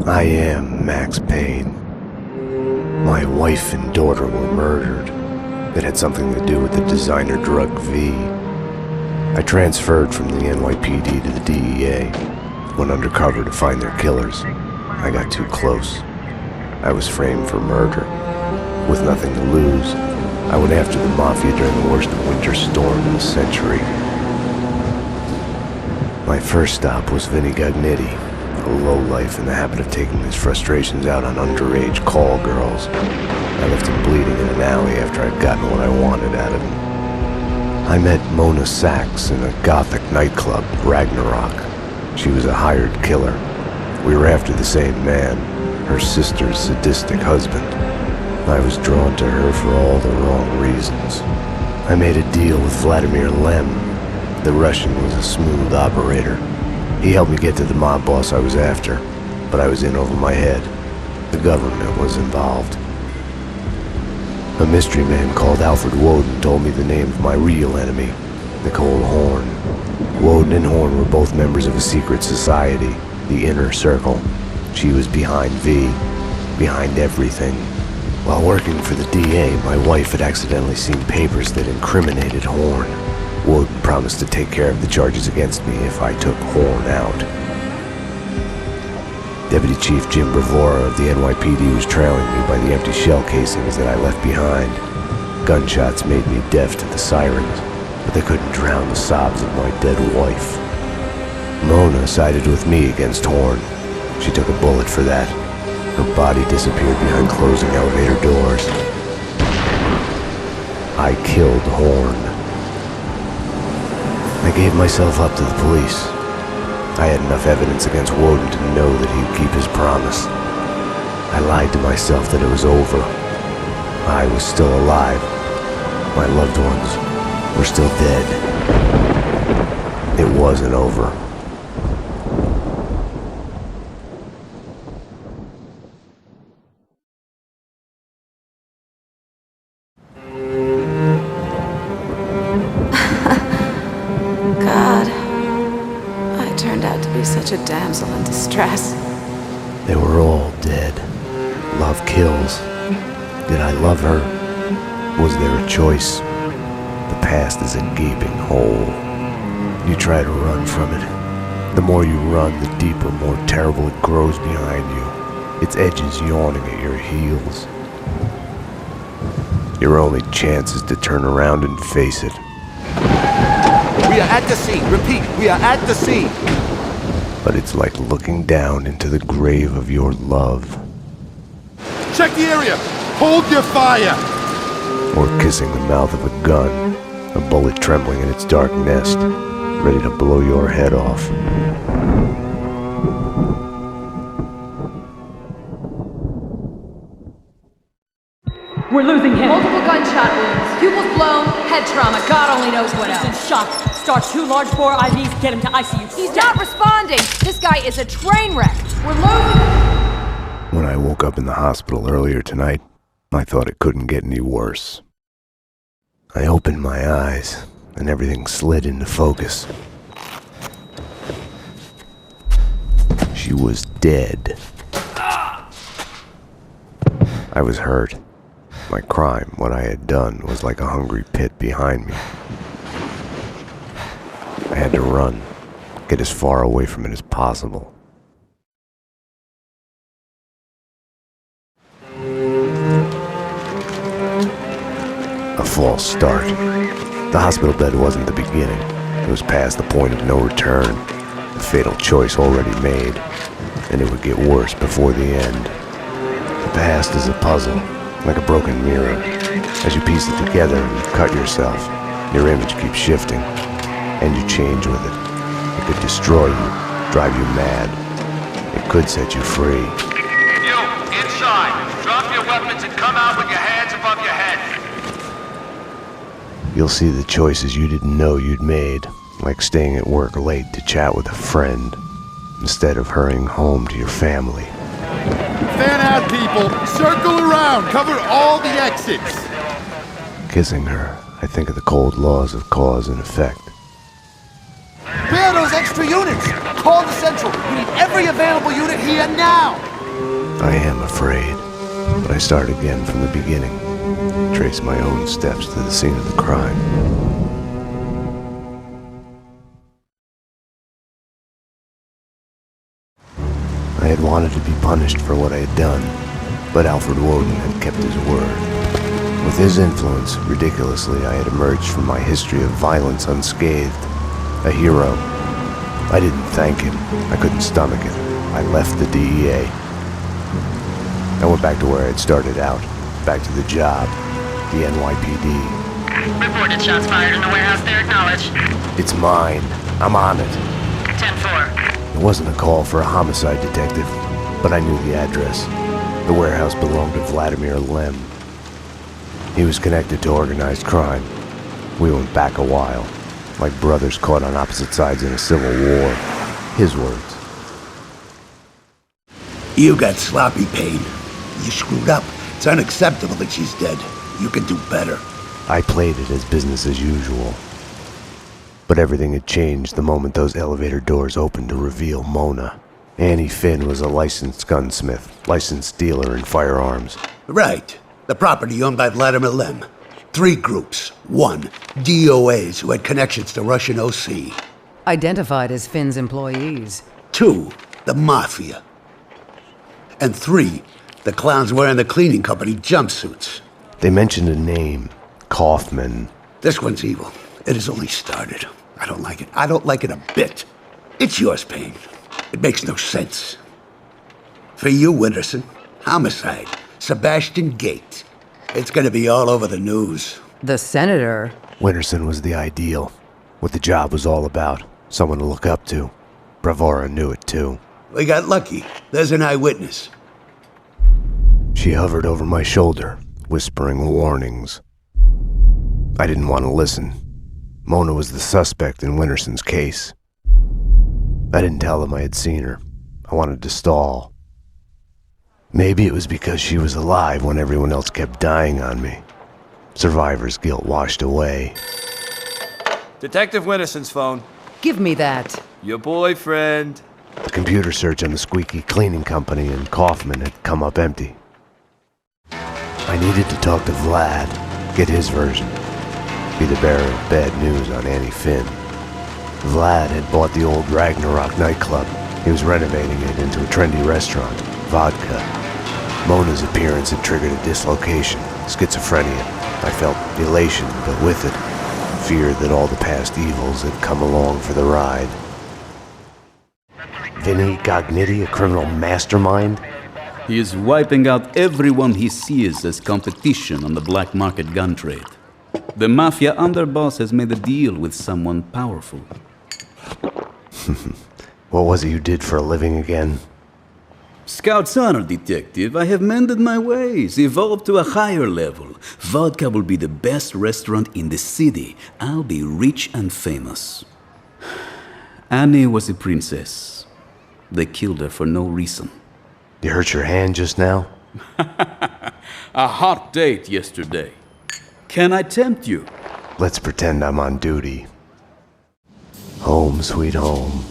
I am Max Payne. My wife and daughter were murdered. It had something to do with the designer drug V. I transferred from the NYPD to the DEA, went undercover to find their killers. I got too close. I was framed for murder. With nothing to lose, I went after the Mafia during the worst winter storm in a century. My first stop was Vinny Gagnetti, a lowlife in the habit of taking his frustrations out on underage call girls. I left him bleeding in an alley after I'd gotten what I wanted out of him. I met Mona Sachs in a gothic nightclub, Ragnarok. She was a hired killer. We were after the same man, her sister's sadistic husband. I was drawn to her for all the wrong reasons. I made a deal with Vladimir Lem. The Russian was a smooth operator. He helped me get to the mob boss I was after, but I was in over my head. The government was involved. A mystery man called Alfred Woden told me the name of my real enemy, Nicole Horn. Woden and Horn were both members of a secret society, the Inner Circle. She was behind V, behind everything. While working for the DA, my wife had accidentally seen papers that incriminated Horn. Woden promised to take care of the charges against me if I took Horn out. Deputy Chief Jim Bravura of the NYPD was trailing me by the empty shell casings that I left behind. Gunshots made me deaf to the sirens, but they couldn't drown the sobs of my dead wife. Mona sided with me against Horn. She took a bullet for that. Her body disappeared behind closing elevator doors. I killed Horn. I gave myself up to the police. I had enough evidence against Woden to know that he'd keep his promise. I lied to myself that it was over. I was still alive. My loved ones were still dead. It wasn't over. Such a damsel in distress. They were all dead. Love kills. Did I love her? Was there a choice? The past is a gaping hole. You try to run from it. The more you run, the deeper, more terrible it grows behind you, its edges yawning at your heels. Your only chance is to turn around and face it. We are at the scene. Repeat, we are at the scene. But it's like looking down into the grave of your love. Check the area! Hold your fire! Or kissing the mouth of a gun, a bullet trembling in its dark nest, ready to blow your head off. We're losing him. Multiple gunshot wounds. Pupils blown, head trauma, God only knows what else. He's in shock. Start 2 large bore IVs, get him to ICU. He's not responding. This guy is a train wreck. We're losing him. When I woke up in the hospital earlier tonight, I thought it couldn't get any worse. I opened my eyes, and everything slid into focus. She was dead. I was hurt. My crime, what I had done, was like a hungry pit behind me. I had to run, get as far away from it as possible. A false start. The hospital bed wasn't the beginning. It was past the point of no return. The fatal choice already made, and it would get worse before the end. The past is a puzzle, like a broken mirror. As you piece it together and you cut yourself, your image keeps shifting, and you change with it. It could destroy you, drive you mad. It could set you free. You, inside. Drop your weapons and come out with your hands above your head. You'll see the choices you didn't know you'd made, like staying at work late to chat with a friend, instead of hurrying home to your family. Fan out, people! Circle around! Cover all the exits! Kissing her, I think of the cold laws of cause and effect. Where are those extra units? Call the Central. We need every available unit here now. I am afraid, but I start again from the beginning, trace my own steps to the scene of the crime. I had wanted to be punished for what I had done, but Alfred Woden had kept his word. With his influence, ridiculously, I had emerged from my history of violence unscathed, a hero. I didn't thank him. I couldn't stomach it. I left the DEA. I went back to where I had started out, back to the job, the NYPD. Reported shots fired in the warehouse there, acknowledged. It's mine. I'm on it. 10-4. It wasn't a call for a homicide detective, but I knew the address. The warehouse belonged to Vladimir Lem. He was connected to organized crime. We went back a while, like brothers caught on opposite sides in a civil war. His words. You got sloppy, Payne. You screwed up. It's unacceptable that she's dead. You can do better. I played it as business as usual. But everything had changed the moment those elevator doors opened to reveal Mona. Annie Finn was a licensed gunsmith, licensed dealer in firearms. Right. The property owned by Vladimir Lem. 3 groups. 1, DOAs who had connections to Russian OC. Identified as Finn's employees. 2, the Mafia. And 3, the clowns wearing the cleaning company jumpsuits. They mentioned a name, Kaufman. This one's evil. It has only started. I don't like it. I don't like it a bit. It's yours, Payne. It makes no sense. For you, Winterson, homicide. Sebastian Gate. It's gonna be all over the news. The senator? Winterson was the ideal. What the job was all about. Someone to look up to. Bravura knew it too. We got lucky. There's an eyewitness. She hovered over my shoulder, whispering warnings. I didn't want to listen. Mona was the suspect in Winterson's case. I didn't tell them I had seen her. I wanted to stall. Maybe it was because she was alive when everyone else kept dying on me. Survivor's guilt washed away. Detective Winterson's phone. Give me that. Your boyfriend. The computer search on the squeaky cleaning company and Kaufman had come up empty. I needed to talk to Vlad, get his version. Be the bearer of bad news on Annie Finn. Vlad had bought the old Ragnarok nightclub. He was renovating it into a trendy restaurant, Vodka. Mona's appearance had triggered a dislocation, schizophrenia. I felt elation, but with it, fear that all the past evils had come along for the ride. Vinny Gognitti, a criminal mastermind? He is wiping out everyone he sees as competition on the black market gun trade. The mafia underboss has made a deal with someone powerful. What was it you did for a living again? Scout's honor, detective. I have mended my ways, evolved to a higher level. Vodka will be the best restaurant in the city. I'll be rich and famous. Annie was a princess. They killed her for no reason. You hurt your hand just now? A hot date yesterday. Can I tempt you? Let's pretend I'm on duty. Home, sweet home.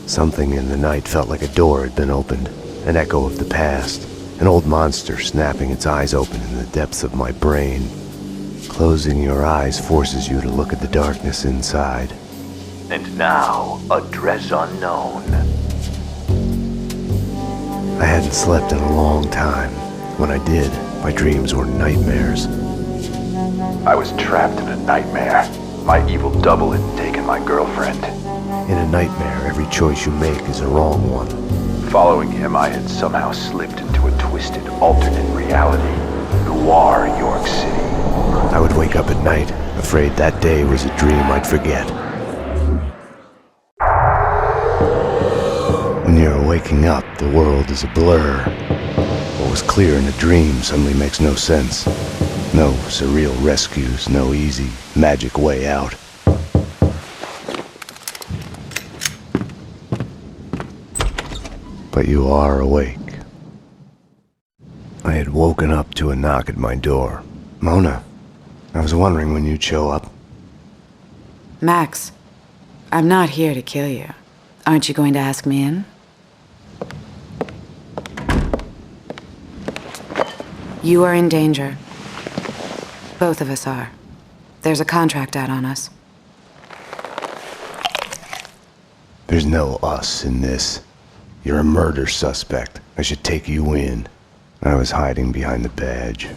Something in the night felt like a door had been opened. An echo of the past. An old monster snapping its eyes open in the depths of my brain. Closing your eyes forces you to look at the darkness inside. And now, address unknown. I hadn't slept in a long time. When I did, my dreams were nightmares. I was trapped in a nightmare. My evil double had taken my girlfriend. In a nightmare, every choice you make is a wrong one. Following him, I had somehow slipped into a twisted, alternate reality. Noir, York City. I would wake up at night, afraid that day was a dream I'd forget. When you're waking up, the world is a blur. What was clear in a dream suddenly makes no sense. No surreal rescues, no easy, magic way out. But you are awake. I had woken up to a knock at my door. Mona, I was wondering when you'd show up. Max, I'm not here to kill you. Aren't you going to ask me in? You are in danger. Both of us are. There's a contract out on us. There's no us in this. You're a murder suspect. I should take you in. I was hiding behind the badge.